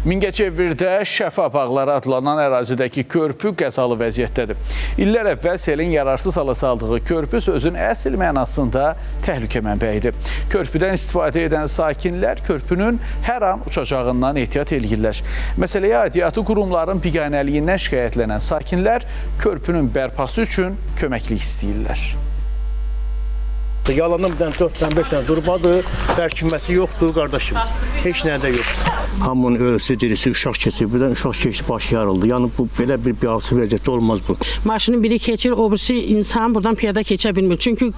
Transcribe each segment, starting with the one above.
Mingəçevirdə Şəfa bağları adlanan ərazidəki körpü qəzalı vəziyyətdədir. İllər əvvəl selin yararsız hala saldığı körpü sözün əsl mənasında təhlükə mənbəyidir. Körpüdən istifadə edən sakinlər körpünün hər an uçacağından ehtiyat edirlər. Məsələyə aidiyyatı qurumların biganəliyindən şikayətlənən sakinlər körpünün bərpası üçün köməklik istəyirlər. Yalandan bir dənə 4-5 dənə durmadır, bərkinməsi yoxdur, qardaşım. Heç nədə yoxdur. Hamının ölüsü, dirisi, uşaq keçir. Birdən uşaq keçdi, başı yarıldı. Yəni bu belə bir biabsı vəziyyətdə olmaz bu. Maşının biri keçir, o birisi insan buradan piyada keçə bilmir. Çünki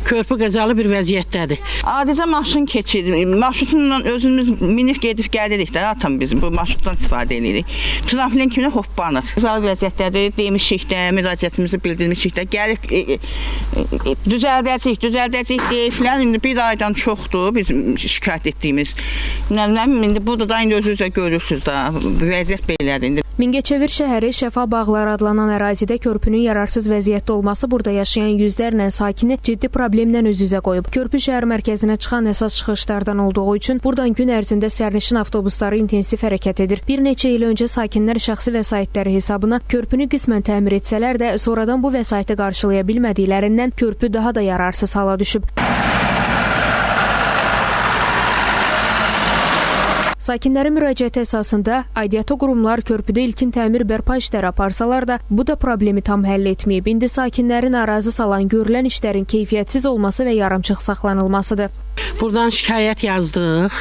körpü qəzalı bir vəziyyətdədir. Adicə maşın keçir. Marşrutla özümüz minib gedib gəlirik də, atam biz bu marşrutdan istifadə edirik. Tramplin kimi hoppanır. Qəzalı vəziyyətdədir, demişik də, müraciətimizi bildirmişik də. Gəlib düzəldəcəyik deyirlər. İndi bir aydan çoxdur bizim şikayət etdiyimiz. İndi burada da indi özünüzlə görürsünüz da, vəziyyət belədir. Mingəçevir şəhəri Şəfa bağları adlanan ərazidə körpünün yararsız vəziyyətdə olması burada yaşayan yüzlərlə sakini ciddi problemlə üz-üzə qoyub. Körpü şəhər mərkəzinə çıxan əsas çıxışlardan olduğu üçün buradan gün ərzində sərnişin avtobusları intensiv hərəkət edir. Bir neçə il öncə sakinlər şəxsi vəsaitləri hesabına körpünü qismən təmir etsələr də sonradan bu vəsaiti qarşılaya bilmədiklərindən körpü daha da yararsız hala düşüb. Sakinlərin müraciəti əsasında aidiyyatı qurumlar körpüdə ilkin təmir bərpa işləri aparsalar da, bu da problemi tam həll etməyib. İndi sakinlərin arazı salan görülən işlərin keyfiyyətsiz olması və yarımçıq saxlanılmasıdır. Buradan şikayət yazdıq.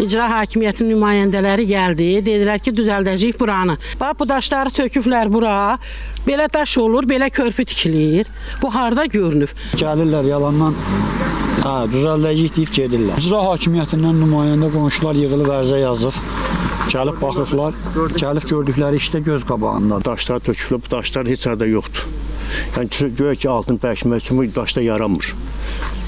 İcra hakimiyyətinin nümayəndələri gəldi. Dedilər ki, düzəldəcəyik buranı. Bax, bu daşları töküblər bura. Belə daş olur, belə körpü tikilir. Bu harda görünüb? Gəlirlər yalandan düzəldəcəyik deyib gedirlər. İcra hakimiyyətindən nümayəndə qonşular yığılıb ərizə yazıb. Gəlib baxıblar, gəlib gördükləri işdə göz qabağında. Daşlar tökülüb, bu daşlar heç yerdə yoxdur. Yəni göyə ki, altını bərkmək üçün bu daşda yaranmır.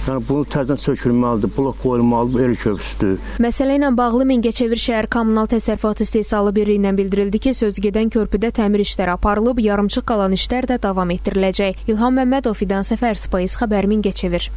Yəni bunu təzədən sökülməlidir, blok qoyulmalıdır, el köprüsüdür. Məsələ ilə bağlı Mingəçevir şəhər Kommunal Təsərrüfat İstehsalı Birliyindən bildirildi ki, sözügedən körpüdə təmir işləri aparılıb, yarımçıq qalan işlər də davam etdiriləcək. İlham Məmmədov, Fidan Səfər, Space xəbər, Mingəçevir.